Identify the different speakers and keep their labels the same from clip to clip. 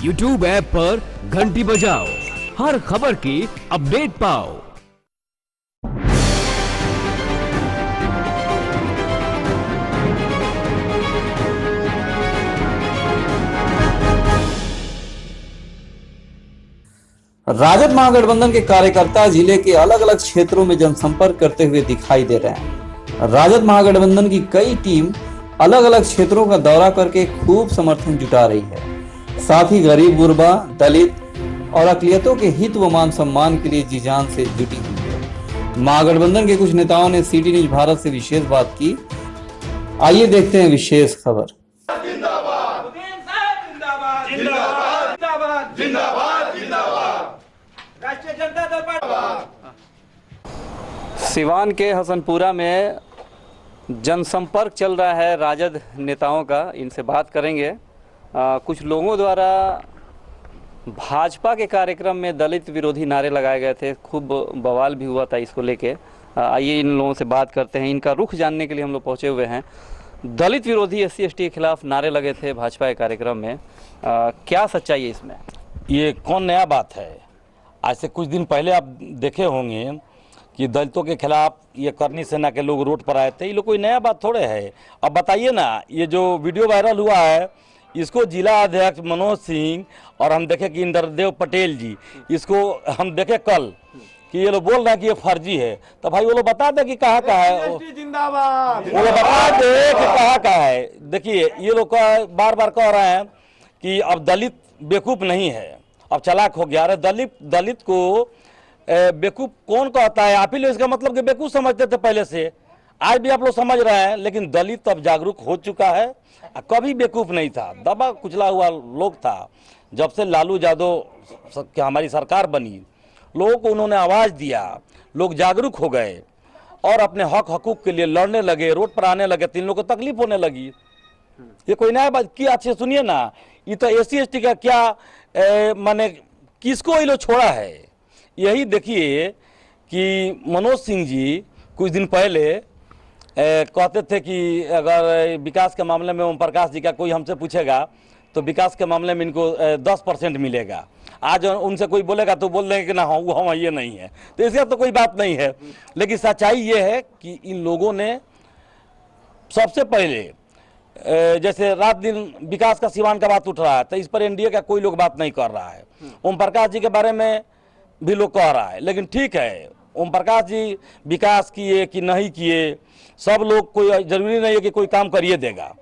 Speaker 1: YouTube app पर घंटी बजाओ, हर खबर की अपडेट पाओ।
Speaker 2: राजद महागठबंधन के कार्यकर्ता जिले के अलग अलग क्षेत्रों में जनसंपर्क करते हुए दिखाई दे रहे हैं। राजद महागठबंधन की कई टीम अलग अलग क्षेत्रों का दौरा करके खूब समर्थन जुटा रही है। साथ ही गरीब, गुरबा, दलित और अकलियतों के हित व मान सम्मान के लिए जी जान से जुटी हुई है। महागठबंधन के कुछ नेताओं ने सिटी न्यूज भारत से विशेष बात की। आइए देखते हैं विशेष खबर।
Speaker 3: सिवान के हसनपुरा में जनसंपर्क चल रहा है राजद नेताओं का, इनसे बात करेंगे। कुछ लोगों द्वारा भाजपा के कार्यक्रम में दलित विरोधी नारे लगाए गए थे, खूब बवाल भी हुआ था इसको लेके। आइए इन लोगों से बात करते हैं, इनका रुख जानने के लिए हम लोग पहुंचे हुए हैं। दलित विरोधी SC ST के खिलाफ नारे लगे थे भाजपा के कार्यक्रम में, क्या सच्चाई है इसमें?
Speaker 4: ये कौन नया बात है? आज से कुछ दिन पहले आप देखे होंगे कि दलितों के खिलाफ ये करनी सेना के लोग रोड पर आए थे। ये लोग कोई नया बात थोड़े है। अब बताइए ना, ये जो वीडियो वायरल हुआ है, इसको जिला अध्यक्ष मनोज सिंह और हम देखे कि इंद्रदेव पटेल जी, इसको हम देखे कल कि ये लोग बोल रहे हैं कि ये फर्जी है। तो भाई वो लोग बता दे कि कहाँ का है, वो लोग बता दे कि कहाँ का है। देखिए ये लोग बार बार कह रहे हैं कि अब दलित बेवकूफ़ नहीं है, अब चालाक हो गया। अरे दलित को बेवकूफ़ कौन कहता है? आप ही लोग इसका मतलब कि बेवकूफ़ समझते थे पहले से, आज भी आप लोग समझ रहे हैं। लेकिन दलित अब जागरूक हो चुका है, कभी बेवकूफ़ नहीं था, दबा कुचला हुआ लोग था। जब से लालू यादव की हमारी सरकार बनी, लोगों को उन्होंने आवाज़ दिया, लोग जागरूक हो गए और अपने हक हकूक़ के लिए लड़ने लगे, रोड पर आने लगे, तो इन लोगों को तकलीफ होने लगी। ये कोई नया बात की? अच्छे सुनिए ना, ये तो SC ST का क्या माने किसको ये लोग छोड़ा है? यही देखिए कि मनोज सिंह जी कुछ दिन पहले कहते थे कि अगर विकास के मामले में ओम प्रकाश जी का कोई हमसे पूछेगा तो विकास के मामले में इनको 10% मिलेगा। आज उनसे कोई बोलेगा तो बोल देंगे कि ना हाँ वो हम ये नहीं है, तो इसका तो कोई बात नहीं है। लेकिन सच्चाई ये है कि इन लोगों ने सबसे पहले जैसे रात दिन विकास का, सिवान का बात उठ रहा है, तो इस पर NDA का कोई लोग बात नहीं कर रहा है। ओम प्रकाश जी के बारे में भी लोग कह रहा है, लेकिन ठीक है, ओम प्रकाश जी विकास किए कि नहीं किए, सब लोग, कोई जरूरी नहीं है कि कोई काम करिए देगा।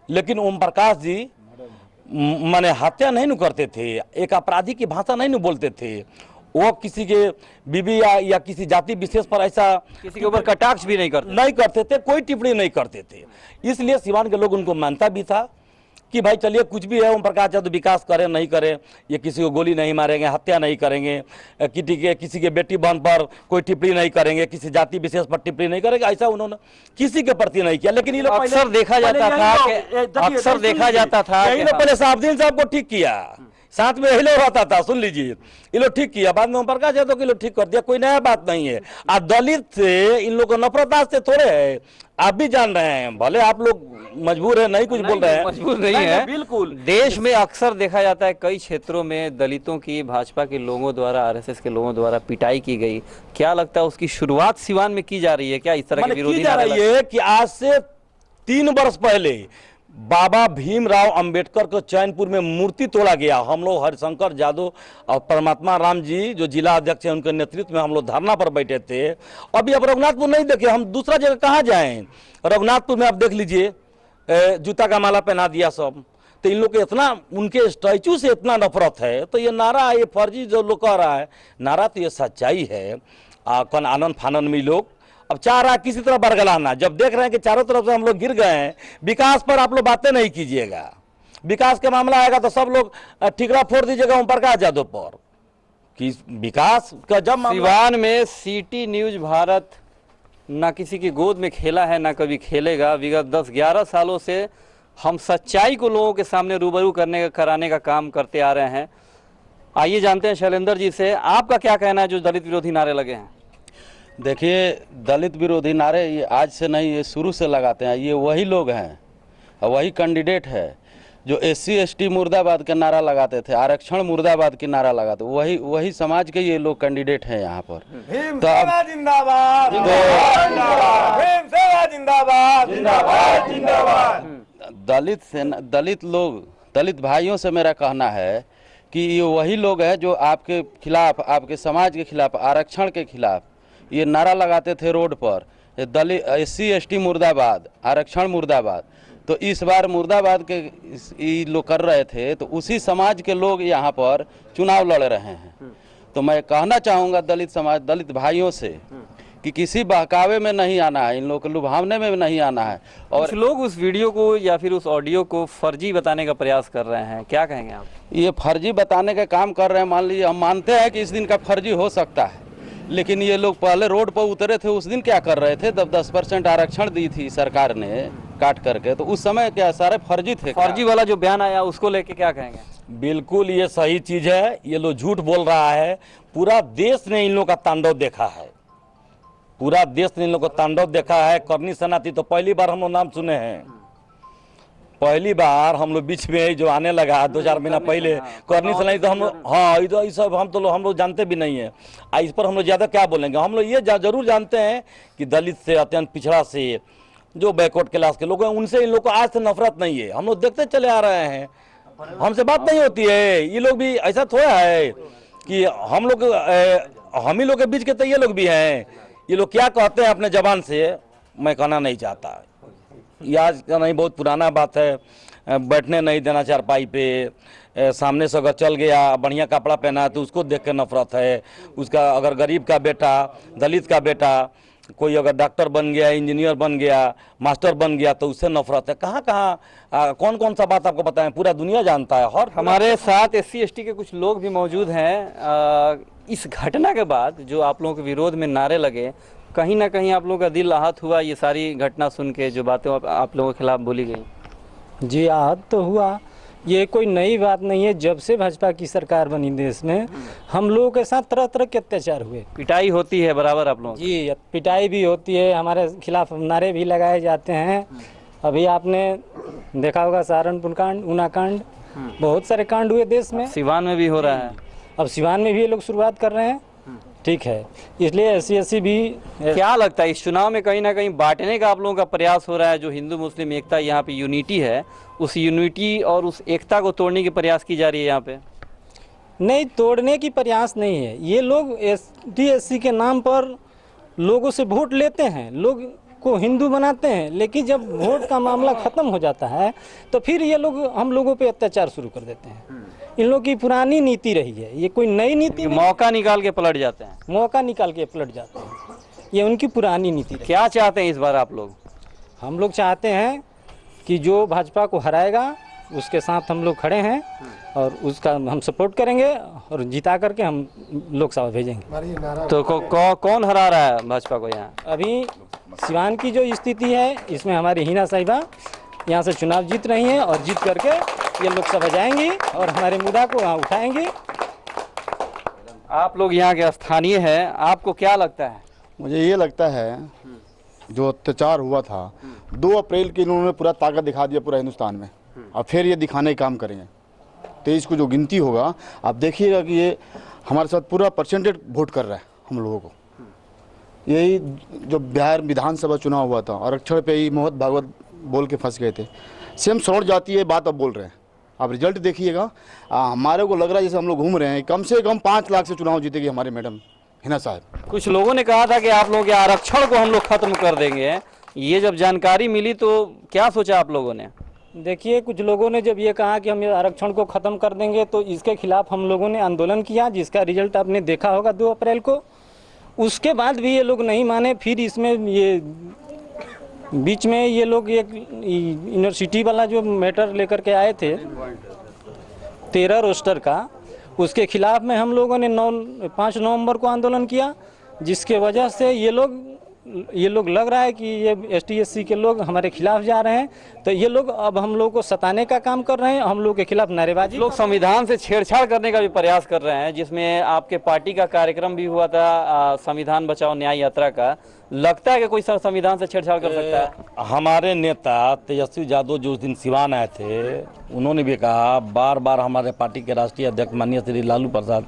Speaker 4: लेकिन ओम प्रकाश जी माने हत्या नहीं न करते थे, एक अपराधी की भाषा नहीं न बोलते थे। वो किसी के बीबी या किसी जाति विशेष पर ऐसा
Speaker 3: किसी के ऊपर कटाक्ष भी नहीं
Speaker 4: करते थे, कोई टिप्पणी नहीं करते थे। इसलिए सिवान के लोग उनको मानता भी था कि भाई चलिए कुछ भी है, ओम प्रकाश यादव विकास करे नहीं करे, ये किसी को गोली नहीं मारेंगे, हत्या नहीं करेंगे, किसी के बेटी बहन पर कोई टिप्पणी नहीं करेंगे, किसी जाति विशेष पर टिप्पणी नहीं करेंगे, ऐसा उन्होंने किसी के प्रति नहीं किया। लेकिन ये लोग
Speaker 3: अक्सर देखा जाता था
Speaker 4: पहले साहबुद्दीन साहब को ठीक किया, साथ में यही लोग रहता था, सुन लीजिए, ये लोग ठीक किया, बाद में ओम प्रकाश यादव के लोग ठीक कर दिया, कोई नया बात नहीं है। आप दलित से इन लोगों को नफरत आज से थोड़े है, आप भी जान रहे हैं, भले आप लोग मजबूर है, नहीं कुछ बोल रहे हैं,
Speaker 3: मजबूर नहीं है, बिल्कुल। देश में अक्सर देखा जाता है कई क्षेत्रों में दलितों की भाजपा के लोगों द्वारा, RSS के लोगों द्वारा पिटाई की गई। क्या लगता है उसकी शुरुआत सिवान में की जा रही है क्या? इस तरह के विरोधी
Speaker 4: जा रही है कि आज से 3 वर्ष पहले बाबा भीमराव अंबेडकर को चैनपुर में मूर्ति तोड़ा गया। हम लोग हरिशंकर यादव और परमात्मा राम जी जो जिला अध्यक्ष हैं, उनके नेतृत्व में हम लोग धरना पर बैठे थे। अभी अब रघुनाथपुर नहीं देखे, हम दूसरा जगह कहाँ जाएं? रघुनाथपुर में आप देख लीजिए, जूता का माला पहना दिया सब। तो इन लोग के इतना, उनके स्टैचू से इतना नफरत है। तो ये नारा, ये फर्जी जो लोग कह रहा है नारा, तो ये सच्चाई है। कौन आनंद फानन में लोग अब चाह रहा है किसी तरह बरगलाना, जब देख रहे हैं कि चारों तरफ से हम लोग गिर गए हैं। विकास पर आप लोग बातें नहीं कीजिएगा, विकास का मामला आएगा तो सब लोग ठिकरा फोड़ दीजिएगा ओम प्रकाश यादव पर कि विकास का जब
Speaker 3: सिवान में सिटी न्यूज भारत ना किसी की गोद में खेला है, ना कभी खेलेगा। विगत 10-11 सालों से हम सच्चाई को लोगों के सामने रूबरू कराने का काम करते आ रहे हैं। आइए जानते हैं शैलेंद्र जी से, आपका क्या कहना है जो दलित विरोधी नारे लगे हैं?
Speaker 5: देखिए, दलित विरोधी नारे ये आज से नहीं, ये शुरू से लगाते हैं। ये वही लोग हैं और वही कैंडिडेट है जो SC ST मुर्दाबाद का नारा लगाते थे, आरक्षण मुर्दाबाद की नारा लगाते, वही समाज के ये लोग कैंडिडेट हैं यहाँ पर। तो अब
Speaker 6: जिंदाबाद
Speaker 5: दलित भाइयों से मेरा कहना है कि ये वही लोग हैं जो आपके खिलाफ, आपके समाज के खिलाफ, आरक्षण के खिलाफ ये नारा लगाते थे रोड पर, दलित SC ST मुर्दाबाद, आरक्षण मुर्दाबाद। तो इस बार मुर्दाबाद के ये लोग कर रहे थे, तो उसी समाज के लोग यहाँ पर चुनाव लड़ रहे हैं। तो मैं कहना चाहूँगा दलित समाज, दलित भाइयों से कि किसी बहकावे में नहीं आना है, इन लोगों को लुभावने में नहीं आना है। और
Speaker 3: कुछ लोग उस वीडियो को या फिर उस ऑडियो को फर्जी बताने का प्रयास कर रहे हैं, क्या कहेंगे आप?
Speaker 5: ये फर्जी बताने का काम कर रहे हैं। मान लीजिए हम मानते हैं कि इस दिन का फर्जी हो सकता है, लेकिन ये लोग पहले रोड पर उतरे थे, उस दिन क्या कर रहे थे? जब 10% आरक्षण दी थी सरकार ने काट करके, तो उस समय क्या सारे फर्जी थे?
Speaker 3: फर्जी वाला जो बयान आया उसको लेके क्या कहेंगे?
Speaker 4: बिल्कुल ये सही चीज़ है। ये लोग झूठ बोल रहा है। पूरा देश ने इन लोगों का तांडव देखा है, पूरा देश ने इन लोगों का तांडव देखा है। करनी सेनापति तो पहली बार हम लोग नाम सुने हैं, पहली बार हम लोग बीच में जो आने लगा 2-4 महीना पहले करनी सेनापति, तो हम लोग हाँ ये सब हम लोग जानते भी नहीं है। इस पर हम लोग ज़्यादा क्या बोलेंगे। हम लोग ये जरूर जानते हैं कि दलित से, अत्यंत पिछड़ा से, जो बैकवर्ड क्लास के लोग हैं, उनसे इन लोग को आज से नफरत नहीं है। हम लोग देखते चले आ रहे हैं, हमसे बात नहीं होती है। ये लोग भी ऐसा थोड़ा है कि हम ही लोग के बीच के, तो ये लोग भी हैं। ये लोग क्या कहते हैं अपने जबान से, मैं कहना नहीं चाहता। ये आज का नहीं, बहुत पुराना बात है। बैठने नहीं देना चारपाई पे, सामने से अगर चल गया, बढ़िया कपड़ा पहना है तो उसको देख के नफरत है। उसका अगर गरीब का बेटा, दलित का बेटा कोई अगर डॉक्टर बन गया, इंजीनियर बन गया, मास्टर बन गया, तो उससे नफरत है। कहाँ कौन कौन सा बात आपको पता है, पूरा दुनिया जानता है। और
Speaker 3: हमारे साथ SC ST के कुछ लोग भी मौजूद हैं। इस घटना के बाद जो आप लोगों के विरोध में नारे लगे, कहीं ना कहीं आप लोगों का दिल आहत हुआ ये सारी घटना सुन के, जो बातें आप लोगों के खिलाफ बोली गई?
Speaker 7: जी आहत तो हुआ। ये कोई नई बात नहीं है। जब से भाजपा की सरकार बनी देश में, हम लोगों के साथ तरह तरह के अत्याचार हुए।
Speaker 3: पिटाई होती है बराबर आप लोगों?
Speaker 7: जी, पिटाई भी होती है, हमारे खिलाफ नारे भी लगाए जाते हैं। अभी आपने देखा होगा सहारनपुर कांड, ऊना कांड, बहुत सारे कांड हुए देश में।
Speaker 3: सिवान में भी हो रहा है,
Speaker 7: अब सिवान में भी ये लोग शुरुआत कर रहे हैं। ठीक है, इसलिए SC SC भी।
Speaker 3: क्या लगता है इस चुनाव में कहीं ना कहीं बांटने का आप लोगों का प्रयास हो रहा है? जो हिंदू मुस्लिम एकता यहाँ पे यूनिटी है, उस यूनिटी और उस एकता को तोड़ने की प्रयास की जा रही है यहाँ पे?
Speaker 7: नहीं, तोड़ने की प्रयास नहीं है। ये लोग ST SC के नाम पर लोगों से वोट लेते हैं, लोग को हिंदू बनाते हैं, लेकिन जब वोट का मामला ख़त्म हो जाता है तो फिर ये लोग हम लोगों पे अत्याचार शुरू कर देते हैं। इन लोग की पुरानी नीति रही है, ये कोई नई नीति नहीं।
Speaker 3: मौका निकाल के पलट जाते हैं,
Speaker 7: मौका निकाल के पलट जाते हैं, ये उनकी पुरानी नीति रही।
Speaker 3: क्या चाहते हैं इस बार आप लोग?
Speaker 7: हम लोग चाहते हैं कि जो भाजपा को हराएगा उसके साथ हम लोग खड़े हैं और उसका हम सपोर्ट करेंगे और जिता करके हम लोकसभा भेजेंगे।
Speaker 3: तो कौन हरा रहा है भाजपा को यहाँ?
Speaker 7: अभी सिवान की जो स्थिति है, इसमें हमारी हिना साहिबा यहाँ से चुनाव जीत रही हैं और जीत करके ये लोकसभा जाएंगी और हमारे मुद्दा को वहाँ उठाएंगे।
Speaker 3: आप लोग यहाँ के स्थानीय हैं, आपको क्या लगता है?
Speaker 6: मुझे ये लगता है जो अत्याचार हुआ था 2 अप्रैल की, इन्होंने पूरा ताकत दिखा दिया पूरा हिंदुस्तान में, और फिर ये दिखाने का काम करेंगे। 23 को जो गिनती होगा, आप देखिएगा कि ये हमारे साथ पूरा परसेंटेज वोट कर रहा है हम लोगों को। यही जो बिहार विधानसभा चुनाव हुआ था, आरक्षण पे ही मोहन भागवत बोल के फंस गए थे, सेम सौड़ जाती है बात अब बोल रहे हैं। आप रिजल्ट देखिएगा, हमारे को लग रहा है जैसे हम लोग घूम रहे हैं। कम से कम 5 लाख से चुनाव जीतेगी हमारी मैडम हिना साहब।
Speaker 3: कुछ लोगों ने कहा था कि आप लोगों के आरक्षण को हम लोग खत्म कर देंगे। ये जब जानकारी मिली तो क्या सोचा आप लोगों ने?
Speaker 7: देखिए, कुछ लोगों ने जब ये कहा कि हम आरक्षण को ख़त्म कर देंगे तो इसके खिलाफ हम लोगों ने आंदोलन किया, जिसका रिजल्ट आपने देखा होगा 2 अप्रैल को। उसके बाद भी ये लोग नहीं माने। फिर इसमें ये बीच में ये लोग एक यूनिवर्सिटी वाला जो मैटर लेकर के आए थे 13 रोस्टर का, उसके खिलाफ में हम लोगों ने 5 नवंबर को आंदोलन किया, जिसके वजह से ये लोग ये लोग लग रहा है कि ये ST SC के लोग हमारे खिलाफ जा रहे हैं, तो ये लोग अब हम लोग को सताने का काम कर रहे हैं, हम लोग के खिलाफ नारेबाजी।
Speaker 3: लोग संविधान से छेड़छाड़ करने का भी प्रयास कर रहे हैं, जिसमें आपके पार्टी का कार्यक्रम भी हुआ था संविधान बचाओ न्याय यात्रा का। लगता है कि कोई संविधान से छेड़छाड़ कर सकता है?
Speaker 4: हमारे नेता तेजस्वी यादव जो उस दिन सिवान आए थे, उन्होंने भी कहा, बार बार हमारे पार्टी के राष्ट्रीय अध्यक्ष माननीय श्री लालू प्रसाद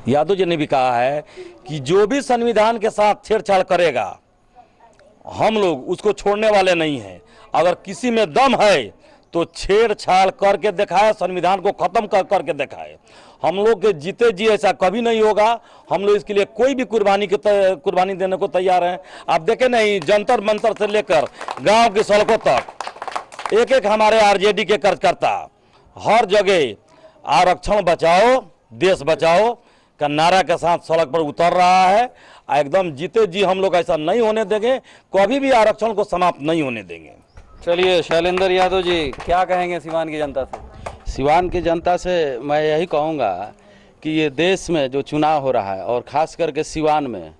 Speaker 4: यादव जी ने भी कहा है कि जो भी संविधान के साथ छेड़छाड़ करेगा हम लोग उसको छोड़ने वाले नहीं हैं। अगर किसी में दम है तो छेड़छाड़ करके दिखाए, संविधान को खत्म करके दिखाए। हम लोग के जीते जी ऐसा कभी नहीं होगा। हम लोग इसके लिए कोई भी कुर्बानी देने को तैयार हैं। आप देखें नहीं, जंतर मंतर से लेकर गांव की सड़कों तक एक एक हमारे RJD के कार्यकर्ता हर जगह आरक्षण बचाओ देश बचाओ का नारा के साथ सड़क पर उतर रहा है। एकदम जीते जी हम लोग ऐसा नहीं होने देंगे, कभी भी आरक्षण को समाप्त नहीं होने देंगे।
Speaker 3: चलिए शैलेंद्र यादव जी, क्या कहेंगे सिवान की जनता से?
Speaker 5: सिवान की जनता से मैं यही कहूँगा कि ये देश में जो चुनाव हो रहा है और ख़ास करके सिवान में,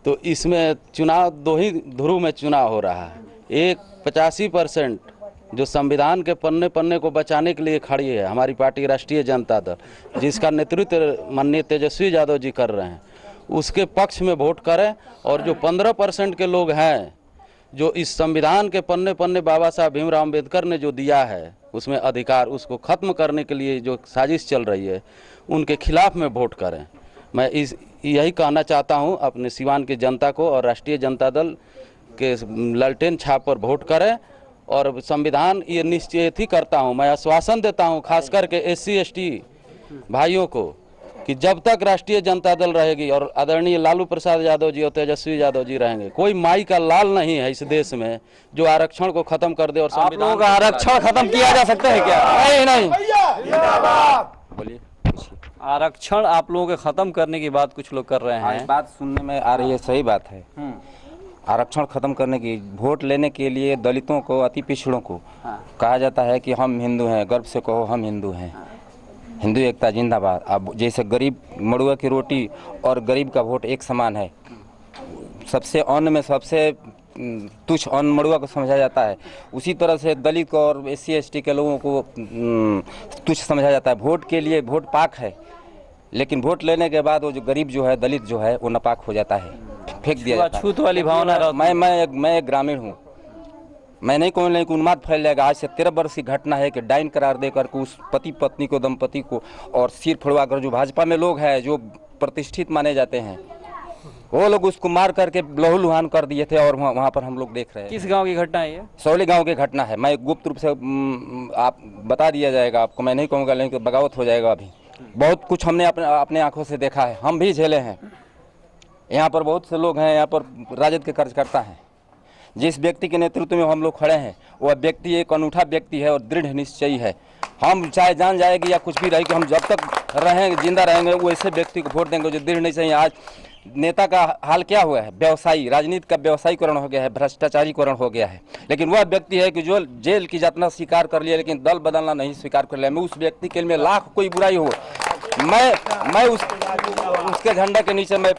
Speaker 5: तो इसमें चुनाव दो ही ध्रुव में चुनाव हो रहा है। एक 85% जो संविधान के पन्ने को बचाने के लिए खड़ी है हमारी पार्टी राष्ट्रीय जनता दल, जिसका नेतृत्व माननीय तेजस्वी यादव जी कर रहे हैं, उसके पक्ष में वोट करें। और जो 15% के लोग हैं जो इस संविधान के पन्ने बाबा साहब भीमराव अम्बेडकर ने जो दिया है उसमें अधिकार, उसको ख़त्म करने के लिए जो साजिश चल रही है उनके खिलाफ में वोट करें। मैं यही कहना चाहता हूं अपने सिवान की जनता को, और राष्ट्रीय जनता दल के ललटेन छाप पर वोट करें। और संविधान ये निश्चित ही करता हूं, मैं आश्वासन देता हूं खास करके SC ST भाइयों को कि जब तक राष्ट्रीय जनता दल रहेगी और आदरणीय लालू प्रसाद यादव जी और तेजस्वी यादव जी रहेंगे, कोई माई का लाल नहीं है इस देश में जो आरक्षण को खत्म कर दे। और
Speaker 3: आप लोगों का आरक्षण खत्म किया जा सकता है क्या? नहीं।
Speaker 5: बोलिए।
Speaker 3: आरक्षण आप लोगों के खत्म करने की बात कुछ लोग कर रहे हैं।
Speaker 8: बात सुनने में आ रही है, सही बात है। आरक्षण खत्म करने की, वोट लेने के लिए दलितों को, अति पिछड़ों को कहा जाता है कि हम हिंदू हैं, गर्व से कहो हम हिंदू हैं, हिंदू एकता जिंदाबाद। अब जैसे गरीब मड़ुआ की रोटी और गरीब का वोट एक समान है। सबसे अन्न में सबसे तुच्छ अन्न मड़ुआ को समझा जाता है, उसी तरह से दलित और SC ST के लोगों को तुच्छ समझा जाता है। वोट के लिए वोट पाक है, लेकिन वोट लेने के बाद वो जो गरीब जो है, दलित जो है, वो नापाक हो जाता है, फेंक दिया जाता है।
Speaker 3: छूत वाली भावना।
Speaker 8: मैं एक ग्रामीण हूँ, मैं नहीं कहूँ नहीं कि उन्माद फैल जाएगा। आज से 13 वर्ष की घटना है कि डाइन करार देकर के उस पति पत्नी को, दंपति को, और सिर फुड़वा कर, जो भाजपा में लोग हैं जो प्रतिष्ठित माने जाते हैं, वो लोग उसको मार करके लहूलुहान कर दिए थे। और वहाँ पर हम लोग देख रहे हैं।
Speaker 3: किस गांव की घटना है ये?
Speaker 8: सौली गांव की घटना है। मैं गुप्त रूप से आप बता दिया जाएगा आपको, मैं नहीं कहूँगा, नहीं तो बगावत हो जाएगा। अभी बहुत कुछ हमने अपने आंखों से देखा है, हम भी झेले हैं। यहाँ पर बहुत से लोग हैं, यहाँ पर राजद के कार्यकर्ता हैं। जिस व्यक्ति के नेतृत्व में हम लोग खड़े हैं, वह व्यक्ति एक अनूठा व्यक्ति है और दृढ़ निश्चयी है। हम चाहे जान जाएगी या कुछ भी रहेगी, हम जब तक रहेंगे, जिंदा रहेंगे, वो ऐसे व्यक्ति को वोट देंगे जो दृढ़ निश्चयी। आज नेता का हाल क्या हुआ है? व्यवसायी, राजनीति का व्यवसायीकरण हो गया है, भ्रष्टाचारीकरण हो गया है। लेकिन वह व्यक्ति है कि जो जेल की यातना स्वीकार कर लिया, लेकिन दल बदलना नहीं स्वीकार कर लिया। मैं उस व्यक्ति के लिए लाख कोई बुराई हो, मैं उसके झंडा के नीचे मैं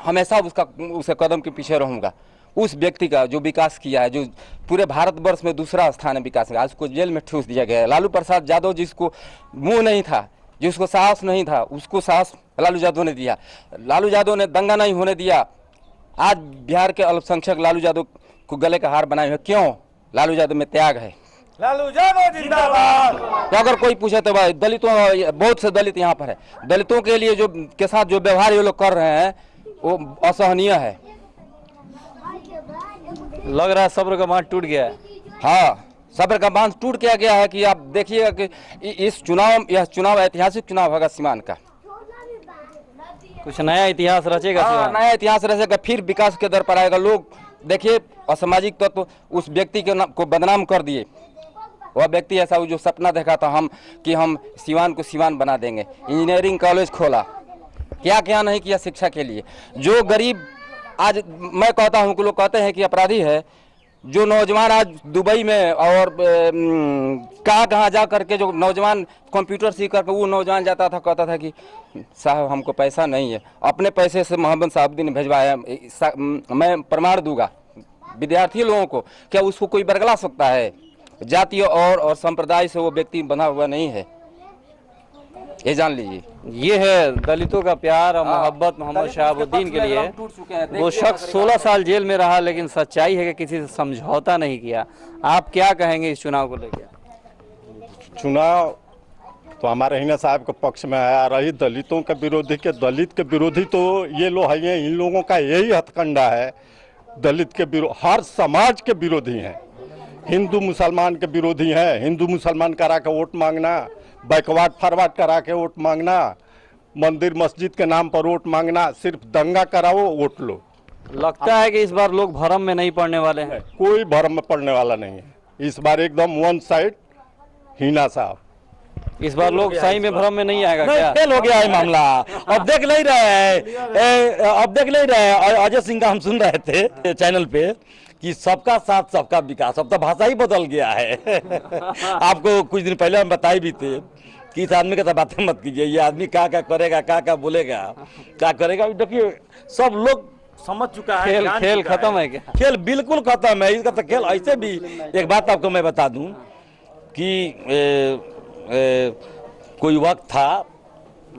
Speaker 8: हमेशा उसके कदम के पीछे रहूंगा। उस व्यक्ति का जो विकास किया है, जो पूरे भारतवर्ष में दूसरा स्थान है विकास का, आज उसको जेल में ठूस दिया गया है। लालू प्रसाद यादव जिसको मुंह नहीं था, जिसको साहस नहीं था, उसको साहस लालू यादव ने दिया। लालू यादव ने दंगा नहीं होने दिया। आज बिहार के अल्पसंख्यक लालू यादव को गले का हार बनाए हुए। क्यों? लालू यादव में त्याग है।
Speaker 4: लालू यादव जिंदाबाद।
Speaker 8: तो अगर कोई पूछे तो भाई दलितों, बहुत से दलित यहाँ पर है, दलितों के लिए जो के साथ जो व्यवहार ये लोग कर रहे हैं वो असहनीय है।
Speaker 3: लग रहा है सब्र का बांध टूट गया है।
Speaker 8: हाँ, सब्र का बांध टूट गया है कि आप देखिएगा कि यह चुनाव ऐतिहासिक चुनाव होगा सिवान का।
Speaker 3: कुछ नया इतिहास रचेगा सिवान।
Speaker 8: नया इतिहास रचेगा, फिर विकास के दर पर आएगा। लोग देखिए, असामाजिक तत्व उस व्यक्ति को बदनाम कर दिए। वह व्यक्ति ऐसा जो सपना देखा था हम सिवान को सिवान बना देंगे, इंजीनियरिंग कॉलेज खोला, क्या क्या नहीं किया शिक्षा के लिए। जो गरीब, आज मैं कहता हूं कि लोग कहते हैं कि अपराधी है, जो नौजवान आज दुबई में और कहाँ जा करके जो नौजवान कंप्यूटर सीख करके वो नौजवान जाता था, कहता था कि साहब हमको पैसा नहीं है, अपने पैसे से मोहम्मद साहबुद्दीन ने भिजवाया, मैं प्रमाण दूंगा विद्यार्थी लोगों को। क्या उसको कोई बरगला सकता है? जातीय और संप्रदाय से वो व्यक्ति बंधा हुआ नहीं है, ये जान लीजिए।
Speaker 3: ये है दलितों का प्यार और मोहब्बत मोहम्मद शहाबुद्दीन के लिए। वो शख्स 16 साल जेल में रहा, लेकिन सच्चाई है कि किसी से समझौता नहीं किया। आप क्या कहेंगे इस चुनाव को लेकर?
Speaker 9: चुनाव तो हमारे हिना साहब के पक्ष में है। आ रही दलितों के विरोधी के दलित के विरोधी तो ये लोग हैं, इन लोगों का यही हथकंडा है। दलित के हर समाज के विरोधी हैं, हिंदू मुसलमान के विरोधी हैं। हिंदू मुसलमान करा के वोट मांगना, बैकवर्ड फॉरवर्ड करा के वोट मांगना, मंदिर मस्जिद के नाम पर वोट मांगना, सिर्फ दंगा कराओ वोट लो।
Speaker 3: लगता है कि इस बार लोग भरम में नहीं पड़ने वाले हैं।
Speaker 9: कोई भरम में पड़ने वाला नहीं है इस बार, एकदम वन साइड हिना साहब।
Speaker 3: इस बार लोग सही में भ्रम में नहीं आएगा क्या?
Speaker 4: फेल हो गया है मामला। अब देख नहीं रहे हैं अजय सिंह का हम सुन रहे थे चैनल पे कि सबका साथ सबका विकास। अब तो भाषा ही बदल गया है। आपको कुछ दिन पहले हम बताए भी थे कि इस आदमी के साथ बातें मत कीजिए, ये आदमी क्या करेगा, क्या बोलेगा, क्या करेगा। देखिए सब लोग समझ चुका है,
Speaker 3: खेल खत्म है क्या?
Speaker 4: खेल बिल्कुल खत्म है इसका। तो खेल ऐसे भी, एक बात आपको मैं बता दूं कि कोई वक्त था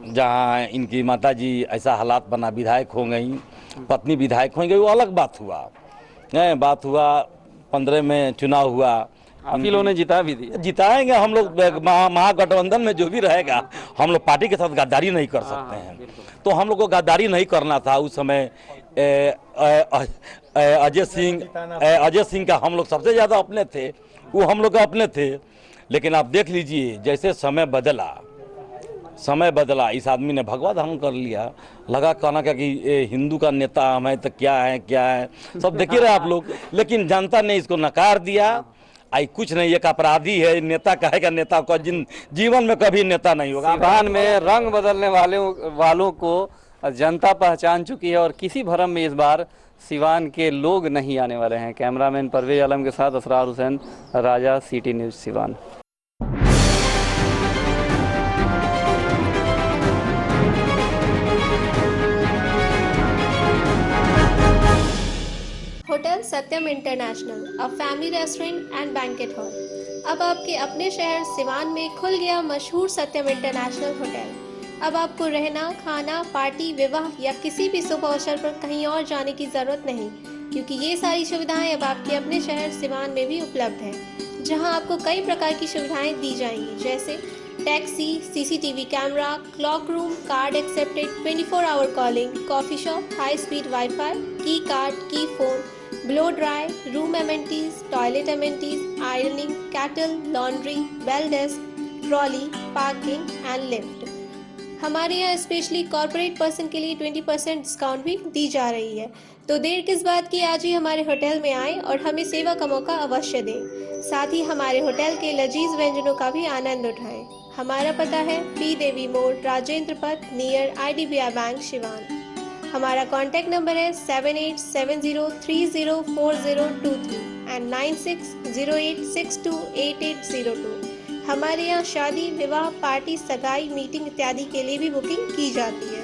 Speaker 4: जहां इनकी माताजी ऐसा हालात बना, विधायक हो गई, पत्नी विधायक हो गई, वो अलग बात हुआ। 15 में चुनाव हुआ,
Speaker 3: आप ही लोगों ने जिता भी दिया।
Speaker 4: जिताएंगे हम लोग। महागठबंधन में जो भी रहेगा, हम लोग पार्टी के साथ गद्दारी नहीं कर सकते हैं। तो हम लोग को गद्दारी नहीं करना था उस समय। अजय सिंह का हम लोग सबसे ज़्यादा अपने थे, वो हम लोग अपने थे। लेकिन आप देख लीजिए जैसे समय बदला, इस आदमी ने भगवा धारण कर लिया। लगा कहना क्या कि हिंदू का नेता हम है, तो क्या है सब देख ही रहे आप लोग। लेकिन जनता ने इसको नकार दिया। आई कुछ नहीं, एक अपराधी है, नेता कहेगा नेता को जीवन में कभी नेता नहीं होगा।
Speaker 3: सिवान में रंग बदलने वालों को जनता पहचान चुकी है और किसी भरम में इस बार सिवान के लोग नहीं आने वाले हैं। कैमरामैन परवेज आलम के साथ Asrar Hussain, Raja, City News Siwan.
Speaker 10: Hotel Satyam International, a family restaurant and banquet hall. अब आपके अपने शहर सिवान में खुल गया मशहूर सत्यम इंटरनेशनल होटल। अब आपको रहना, खाना, पार्टी, विवाह या किसी भी शुभ अवसर पर कहीं और जाने की ज़रूरत नहीं, क्योंकि ये सारी सुविधाएं अब आपके अपने शहर सिवान में भी उपलब्ध है, जहां आपको कई प्रकार की सुविधाएं दी जाएंगी, जैसे taxi, CCTV camera, cloak room, card accepted, 24 hour calling, coffee shop, high speed wifi, key card, key phone, blow dry, room amenities, toilet amenities, ironing, kettle, laundry, bell desk, trolley, parking and lift. हमारे यहाँ specially corporate person के लिए 20% discount भी दी जा रही है। तो देर किस बात की, आज ही हमारे होटल में आएँ और हमें सेवा का मौका अवश्य दें। साथ ही हमारे होटल के लजीज व्यंजनों का भी आनंद उठाएं। हमारा पता है पी देवी मोड़, राजेंद्र पथ, नियर IDBI बैंक, सिवान। हमारा कॉन्टैक्ट नंबर है 7870304023 एंड 9608628802। हमारे यहाँ शादी, विवाह, पार्टी, सगाई, मीटिंग इत्यादि के लिए भी बुकिंग की जाती है।